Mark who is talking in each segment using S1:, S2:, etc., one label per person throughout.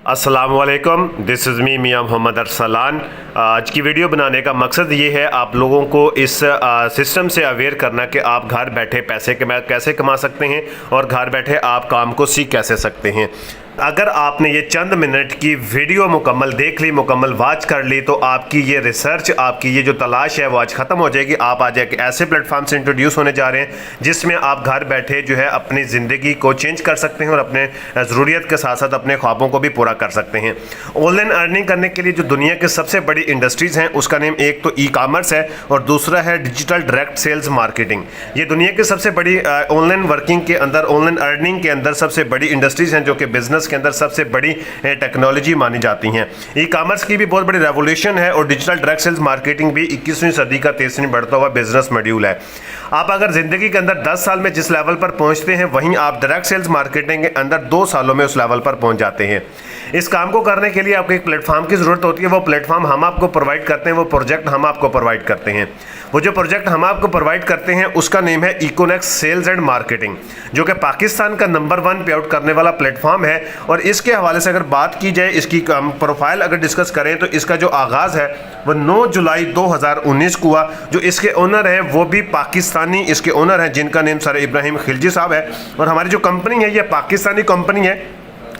S1: अस्सलामुअलैकुम, this is me मियां मोहम्मद अरसलान। आज की वीडियो बनाने का मकसद ये है आप लोगों को इस सिस्टम से अवेयर करना कि आप घर बैठे पैसे कैसे कमा सकते हैं और घर बैठे आप काम को सीख कैसे सकते हैं। अगर आपने ये चंद मिनट की वीडियो मुकम्मल देख ली, मुकम्मल वॉच कर ली, तो आपकी ये रिसर्च, आपकी ये जो तलाश है वो आज ख़त्म हो जाएगी। आप आज एक ऐसे प्लेटफॉर्म से इंट्रोड्यूस होने जा रहे हैं जिसमें आप घर बैठे जो है अपनी ज़िंदगी को चेंज कर सकते हैं और अपने ज़रूरियत के साथ साथ अपने ख्वाबों को भी पूरा कर सकते हैं। ऑनलाइन अर्निंग करने के लिए जो दुनिया की सबसे बड़ी इंडस्ट्रीज़ हैं उसका नेम एक तो ई कामर्स है और दूसरा है डिजिटल डायरेक्ट सेल्स मार्केटिंग। ये दुनिया की सबसे बड़ी ऑनलाइन वर्किंग के अंदर, ऑनलाइन अर्निंग के अंदर सबसे बड़ी इंडस्ट्रीज़ हैं जो कि बिजनेस के अंदर सबसे बड़ी टेक्नोलॉजी मानी जाती हैं। ई कामर्स की भी बहुत बड़ी रेवोल्यूशन है और डिजिटल डायरेक्ट सेल्स मार्केटिंग भी 21वीं सदी का तेज़ बढ़ता हुआ बिजनेस मॉड्यूल है। आप अगर ज़िंदगी के अंदर 10 साल में जिस लेवल पर पहुंचते हैं वहीं आप डायरेक्ट सेल्स मार्केटिंग के अंदर 2 सालों में उस लेवल पर पहुंच जाते हैं। इस काम को करने के लिए आपको एक प्लेटफॉर्म की ज़रूरत होती है। वो प्लेटफॉर्म हम आपको प्रोवाइड करते हैं, वो प्रोजेक्ट हम आपको प्रोवाइड करते हैं। वो जो प्रोजेक्ट हम आपको प्रोवाइड करते हैं उसका नेम है इकोनेक्स सेल्स एंड मार्केटिंग, जो कि पाकिस्तान का नंबर 1 पे आउट करने वाला प्लेटफॉर्म है। और इसके हवाले से अगर बात की जाए, इसकी प्रोफाइल अगर डिस्कस करें तो इसका जो आगाज़ है वो 9 जुलाई 2019 को हुआ। जो इसके ओनर हैं वो भी पाकिस्तानी इसके ओनर हैं जिनका नेम सर इब्राहिम खिलजी साहब है। और हमारी जो कंपनी है ये पाकिस्तानी कंपनी है,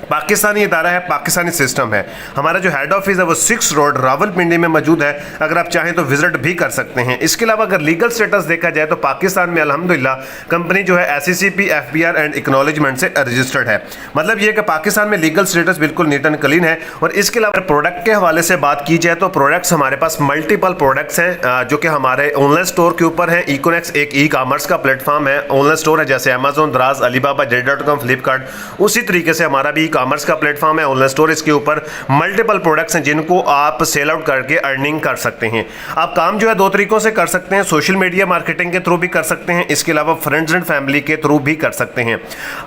S1: पाकिस्तानी इदारा है, पाकिस्तानी सिस्टम है। हमारा जो हेड ऑफिस है वो 6 रोड रावलपिंडी में मौजूद है। अगर आप चाहें तो विजिट भी कर सकते हैं। इसके अलावा अगर लीगल स्टेटस देखा जाए तो पाकिस्तान में अल्हम्दुलिल्लाह कंपनी जो है SCCP FBR एंड एक्नॉलेजमेंट से रजिस्टर्ड है। मतलब ये कि पाकिस्तान में लीगल स्टेटस बिल्कुल नीट एंड क्लीन है। और इसके अलावा प्रोडक्ट के हवाले से बात की जाए तो प्रोडक्ट्स हमारे पास मल्टीपल प्रोडक्ट्स हैं जो कि हमारे ऑनलाइन स्टोर के ऊपर हैं। इकोनेक्स एक ई कामर्स का प्लेटफॉर्म है, ऑनलाइन स्टोर है, जैसे अमेजोन, दराज, अलीबाबा, JD.com, फ्लिपकार्ट। उसी तरीके से हमारा भी कामर्स का प्लेटफॉर्म है, ऑनलाइन स्टोर। इसके ऊपर मल्टीपल प्रोडक्ट्स हैं जिनको आप सेल आउट करके अर्निंग कर सकते हैं। आप काम जो है 2 तरीकों से कर सकते हैं, सोशल मीडिया मार्केटिंग के थ्रू भी कर सकते हैं, इसके अलावा फ्रेंड्स एंड फैमिली के थ्रू भी कर सकते हैं।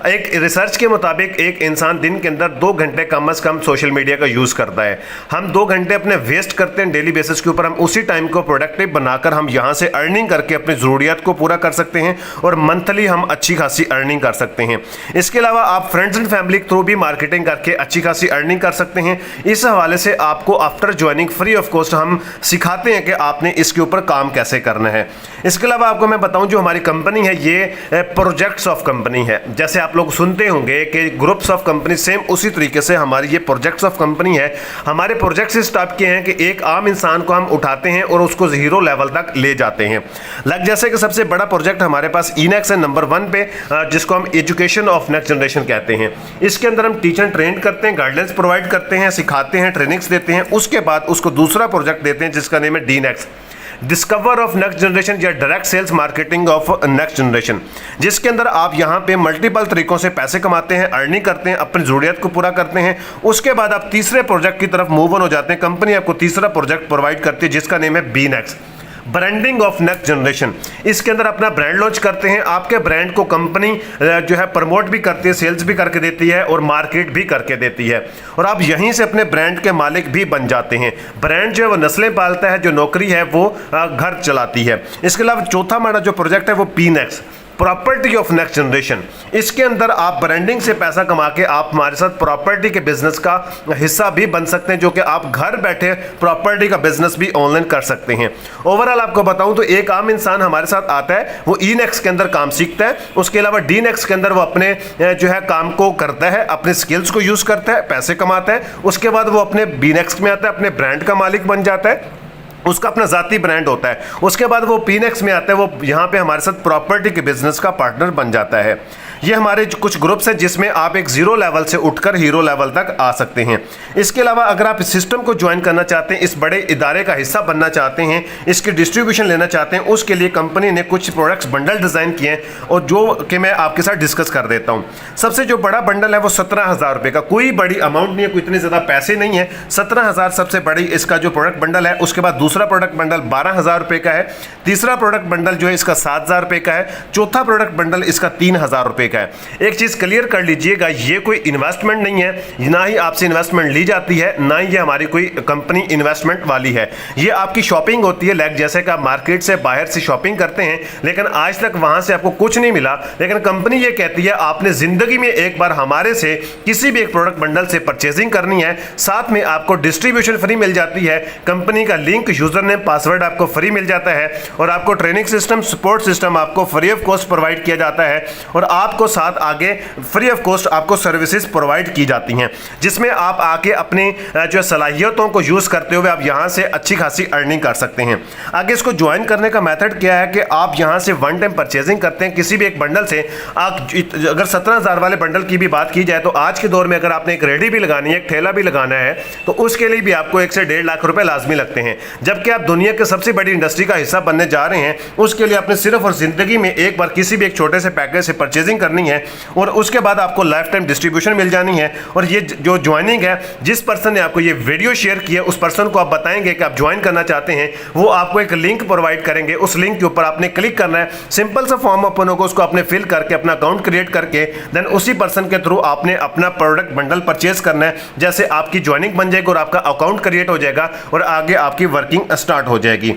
S1: एक रिसर्च के मुताबिक एक इंसान दिन के अंदर 2 घंटे कम से कम सोशल मीडिया का यूज करता है। हम 2 घंटे अपने वेस्ट करते हैं डेली बेसिस के ऊपर। हम उसी टाइम को प्रोडक्टिव बनाकर हम यहां से अर्निंग करके अपनी जरूरियात को पूरा कर सकते हैं और मंथली हम अच्छी खासी अर्निंग कर सकते हैं। इसके अलावा आप फ्रेंड्स एंड फैमिली के थ्रू भी मार्केटिंग करके अच्छी खासी अर्निंग कर सकते हैं। इस हवाले से आपको after joining free of cost हम सिखाते हैं कि आपने इसके ऊपर काम कैसे करना है। इसके अलावा आपको मैं बताऊं जो हमारी कंपनी है ये प्रोजेक्ट्स ऑफ कंपनी है। जैसे आप लोग सुनते होंगे कि ग्रुप्स ऑफ कंपनी, सेम उसी तरीके से हमारी ये प्रोजेक्ट्स ऑफ कंपनी है। हमारे प्रोजेक्ट्स इस टाइप के हैं कि एक आम इंसान को हम उठाते हैं और उसको हीरो लेवल तक ले जाते हैं। जैसे कि सबसे बड़ा प्रोजेक्ट हमारे पास इनेक्स है नंबर 1 पे, जिसको हम एजुकेशन ऑफ नेक्स्ट जनरेशन कहते हैं। इसके अंदर हम टीचर ट्रेन करते हैं, गाइडलाइंस प्रोवाइड करते हैं, सिखाते हैं, ट्रेनिंग्स देते हैं। उसके बाद उसको दूसरा प्रोजेक्ट देते हैं जिसका नेम है DNEX, discover of next generation या direct sales marketing of next generation, जिसके अंदर आप यहां पे मल्टीपल तरीकों से पैसे कमाते हैं, अर्निंग करते हैं, अपनी जरूरियत को पूरा करते हैं। उसके बाद आप तीसरे प्रोजेक्ट की तरफ मूव ऑन हो जाते हैं। कंपनी आपको तीसरा प्रोजेक्ट प्रोवाइड करती है जिसका नेम है बीनेक्स, ब्रांडिंग ऑफ नेक्स्ट जनरेशन। इसके अंदर अपना ब्रांड लॉन्च करते हैं। आपके ब्रांड को कंपनी जो है प्रमोट भी करती है, सेल्स भी करके देती है और मार्केट भी करके देती है। और आप यहीं से अपने ब्रांड के मालिक भी बन जाते हैं। ब्रांड जो है वो नस्लें पालता है, जो नौकरी है वो घर चलाती है। इसके अलावा चौथा हमारा जो प्रोजेक्ट है वो पीनेक्स, प्रॉपर्टी ऑफ नेक्स्ट जनरेशन। इसके अंदर आप ब्रांडिंग से पैसा कमा के आप हमारे साथ प्रॉपर्टी के बिजनेस का हिस्सा भी बन सकते हैं, जो कि आप घर बैठे प्रॉपर्टी का बिजनेस भी ऑनलाइन कर सकते हैं। ओवरऑल आपको बताऊं तो एक आम इंसान हमारे साथ आता है, वो ईनेक्स के अंदर काम सीखता है। उसके अलावा डीनेक्स के अंदर वो अपने जो है काम को करता है, अपने स्किल्स को यूज करता है, पैसे कमाता है। उसके बाद वो अपने बीनेक्स में आता है, अपने ब्रांड का मालिक बन जाता है, उसका अपना जाती ब्रांड होता है। उसके बाद वो पीनेक्स में आता है, वो यहाँ पे हमारे साथ प्रॉपर्टी के बिजनेस का पार्टनर बन जाता है। ये हमारे कुछ ग्रुप्स हैं जिसमें आप एक 0 लेवल से उठकर हीरो लेवल तक आ सकते हैं। इसके अलावा अगर आप इस सिस्टम को ज्वाइन करना चाहते हैं, इस बड़े इदारे का हिस्सा बनना चाहते हैं, इसकी डिस्ट्रीब्यूशन लेना चाहते हैं, उसके लिए कंपनी ने कुछ प्रोडक्ट्स बंडल डिज़ाइन किए हैं और जो कि मैं आपके साथ डिस्कस कर देता हूँ। सबसे जो बड़ा बंडल है वो 17,000 रुपये का, कोई बड़ी अमाउंट नहीं है, कोई इतने ज़्यादा पैसे नहीं है। 17,000 सबसे बड़ी इसका जो प्रोडक्ट बंडल है। उसके बाद दूसरा दूसरा प्रोडक्ट बंडल 12,000 रुपये का है, तीसरा प्रोडक्ट बंडल जो है इसका 7,000 रुपये का है, चौथा प्रोडक्ट बंडल इसका 3,000 रुपये का है। एक चीज़ क्लियर कर लीजिएगा, ये कोई इन्वेस्टमेंट नहीं है, ना ही आपसे इन्वेस्टमेंट ली जाती है, ना ही ये हमारी कोई कंपनी इन्वेस्टमेंट वाली है। ये आपकी शॉपिंग होती है, लाइक जैसे कि आप मार्केट से बाहर से शॉपिंग करते हैं लेकिन आज तक वहाँ से आपको कुछ नहीं मिला, लेकिन कंपनी ये कहती है आपने ज़िंदगी में एक बार हमारे से किसी भी एक प्रोडक्ट बंडल से परचेजिंग करनी है, साथ में आपको डिस्ट्रीब्यूशन फ्री मिल जाती है, कंपनी का लिंक, यूजर नेम, पासवर्ड आपको फ्री मिल जाता है और आपको ट्रेनिंग सिस्टम, सपोर्ट सिस्टम आपको फ्री ऑफ कॉस्ट प्रोवाइड किया जाता है और आपको साथ आगे फ्री ऑफ कॉस्ट आपको सर्विसेज प्रोवाइड की जाती हैं, जिसमें आप आके अपनी जो सलाहियतों को यूज़ करते हुए आप यहाँ से अच्छी खासी अर्निंग कर सकते हैं। आगे इसको ज्वाइन करने का मेथड क्या है कि आप यहाँ से वन टाइम परचेजिंग करते हैं किसी भी एक बंडल से। आप अगर 17,000 वाले बंडल की भी बात की जाए तो आज के दौर में अगर आपने एक रेडी भी लगानी है, एक ठेला भी लगाना है, तो उसके लिए भी आपको 1 से 1.5 लाख रुपए लाजमी लगते हैं। जबकि आप दुनिया के सबसे बड़ी इंडस्ट्री का हिस्सा बनने जा रहे हैं, उसके लिए आपने सिर्फ और जिंदगी में एक बार किसी भी एक छोटे से पैकेज से परचेजिंग करनी है और उसके बाद आपको लाइफ टाइम डिस्ट्रीब्यूशन मिल जानी है। और ये जो ज्वाइनिंग है, जिस पर्सन ने आपको ये वीडियो शेयर किया उस पर्सन को आप बताएंगे कि आप ज्वाइन करना चाहते हैं, वो आपको एक लिंक प्रोवाइड करेंगे। उस लिंक के ऊपर आपने क्लिक करना है, सिंपल सा फॉर्म ओपन होगा, उसको आपने फिल करके अपना अकाउंट क्रिएट करके देन उसी पर्सन के थ्रू आपने अपना प्रोडक्ट बंडल परचेज करना है। जैसे आपकी ज्वाइनिंग बन जाएगी और आपका अकाउंट क्रिएट हो जाएगा और आगे आपकी वर्किंग स्टार्ट हो जाएगी।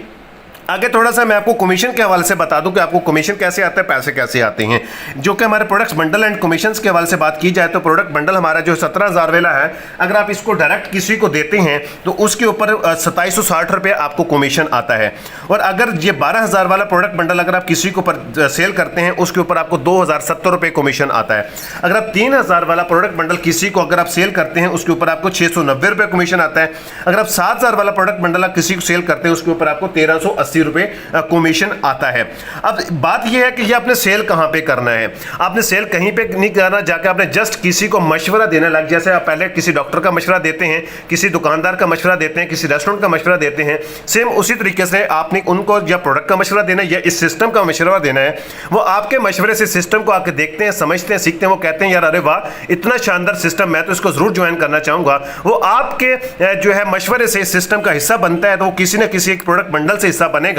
S1: आगे थोड़ा सा मैं आपको कमीशन के हवाले से बता दूं कि आपको कमीशन कैसे आता है, पैसे कैसे आते हैं। जो कि हमारे प्रोडक्ट्स बंडल एंड कमीशंस के हवाले से बात की जाए तो प्रोडक्ट बंडल हमारा जो 17,000 वाला है, अगर आप इसको डायरेक्ट किसी को देते हैं तो उसके ऊपर 2760 रुपये आपको कमीशन आता है। और अगर ये 12,000 वाला प्रोडक्ट बंडल अगर आप किसी को सेल करते हैं उसके ऊपर आपको 2,070 रुपये कमीशन आता है। अगर आप 3,000 वाला प्रोडक्ट बंडल किसी को अगर आप सेल करते हैं उसके ऊपर आपको 690 रुपये कमीशन आता है। अगर आप 7,000 वाला प्रोडक्ट बंडल आप किसी को सेल करते हैं उसके ऊपर आपको 1,380 रुपये कमीशन आता है। अब बात यह है कि ये आपने सेल कहां पे करना है। आपने सेल कहीं पे नहीं करना, जाके आपने जस्ट किसी को मशवरा देना लग, जैसे आप पहले किसी डॉक्टर का मशवरा देते हैं, किसी दुकानदार का मशवरा देते हैं, किसी रेस्टोरेंट का मशवरा देते हैं, सेम उसी तरीके से आपने उनको या प्रोडक्ट का मशवरा देना है या इस सिस्टम का मशवरा देना है। वो आपके मशवरे से सिस्टम को आके देखते हैं, समझते हैं, सीखते हैं, वो कहते हैं यार अरे वाह इतना शानदार सिस्टम, मैं तो इसको जरूर ज्वाइन करना चाहूंगा। वो आपके जो है मशवरे से सिस्टम का हिस्सा बनता है, तो वो किसी न किसी एक प्रोडक्ट बंडल से हिस्सा बनेगा,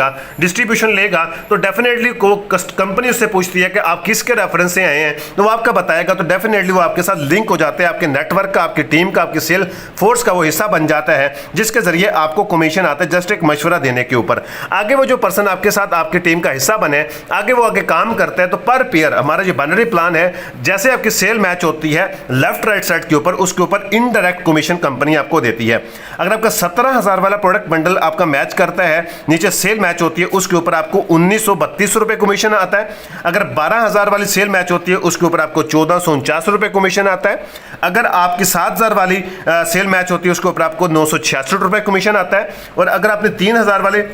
S1: डिस्ट्रीब्यूशन लेगा, तो डेफिनेटली को कंपनी उससे पूछती है कि आप किसके रेफरेंस से आए हैं, तो वो आपका बताएगा, तो डेफिनेटली वो आपके साथ लिंक हो जाते हैं, आपके नेटवर्क का, आपकी टीम का, आपकी सेल फोर्स का वो हिस्सा बन जाता है, जिसके जरिए आपको कमीशन आता है जस्ट एक मशवरा देने के ऊपर। आगे वो जो पर्सन आपके साथ आपकी टीम का हिस्सा बने, आगे वो आगे काम करता है, तो पर पेयर हमारा जो बाइनरी प्लान है, जैसे आपकी सेल मैच होती है लेफ्ट राइट साइड के ऊपर, उसके ऊपर इनडायरेक्ट कमीशन कंपनी आपको देती है। अगर आपका 17,000 वाला प्रोडक्ट बंडल आपका मैच करता है, नीचे सेल मैच होती है, उसके ऊपर आपको 1,932 रुपए कमीशन आता है। अगर 12,000 वाली सेल मैच होती है उसके ऊपर आपको 1,449 रुपए कमीशन आता है। अगर आपकी 7,000 वाली सेल मैच होती है उसके ऊपर आपको 966 रुपए कमीशन आता है। और अगर आपने 3,000 वाले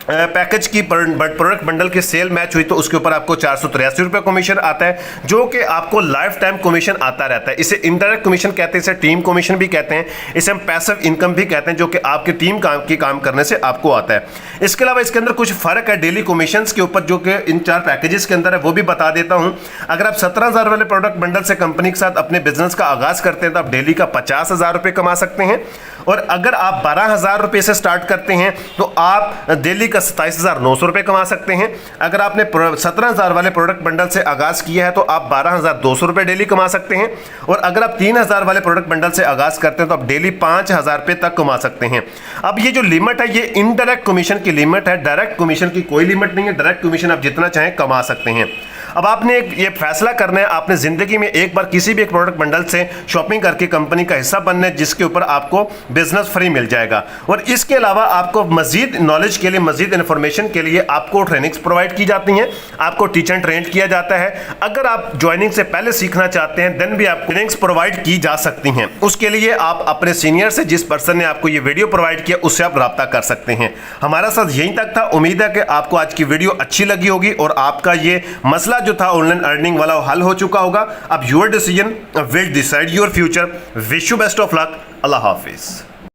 S1: पैकेज की प्रोडक्ट बंडल की सेल मैच हुई तो उसके ऊपर आपको 483 रुपये कमीशन आता है, जो कि आपको लाइफ टाइम कमीशन आता रहता है। इसे इनडायरेक्ट कमीशन कहते हैं, इसे टीम कमीशन भी कहते हैं, इसे हम पैसिव इनकम भी कहते हैं, जो कि आपकी टीम काम करने से आपको आता है। इसके अलावा इसके अंदर कुछ फर्क है डेली कमीशन के ऊपर, जो कि इन 4 पैकेजेस के अंदर है, वो भी बता देता हूँ। अगर आप 17,000 वाले प्रोडक्ट बंडल से कंपनी के साथ अपने बिजनेस का आगाज करते हैं तो आप डेली का 50,000 रुपये कमा सकते हैं। और अगर आप 12,000 रुपये से स्टार्ट करते हैं तो आप डेली 27,900 रुपये कमा सकते हैं। अगर आपने 17,000 वाले प्रोडक्ट बंडल से आगाज किया है तो आप 12,200 रुपये डेली कमा सकते हैं। और अगर आप 3,000 वाले प्रोडक्ट बंडल से आगाज करते हैं तो आप डेली 5,000 रुपये तक कमा सकते हैं। अब ये जो लिमिट है ये इनडायरेक्ट कमीशन की लिमिट है, डायरेक्ट कमीशन की कोई लिमिट नहीं है। डायरेक्ट कमीशन आप जितना चाहें कमा सकते हैं। अब आपने ये फैसला करना है, आपने जिंदगी में एक बार किसी भी एक प्रोडक्ट बंडल से शॉपिंग करके कंपनी का हिस्सा बनना है, जिसके ऊपर आपको बिजनेस फ्री मिल जाएगा। और इसके अलावा आपको मजीद नॉलेज के लिए, मजीद इन्फॉर्मेशन के लिए आपको ट्रेनिंग्स प्रोवाइड की जाती हैं, आपको टीच एंड ट्रेन किया जाता है। अगर आप ज्वाइनिंग से पहले सीखना चाहते हैं देन भी आपको ट्रेनिंग्स प्रोवाइड की जा सकती हैं। उसके लिए आप अपने सीनियर से, जिस पर्सन ने आपको ये वीडियो प्रोवाइड किया, उससे आप रब्ता कर सकते हैं। हमारा साथ यहीं तक था। उम्मीद है कि आपको आज की वीडियो अच्छी लगी होगी और आपका ये मसला जो था ऑनलाइन अर्निंग वाला हल हो चुका होगा। अब your decision will decide your future. Wish you best of luck. Allah Hafiz.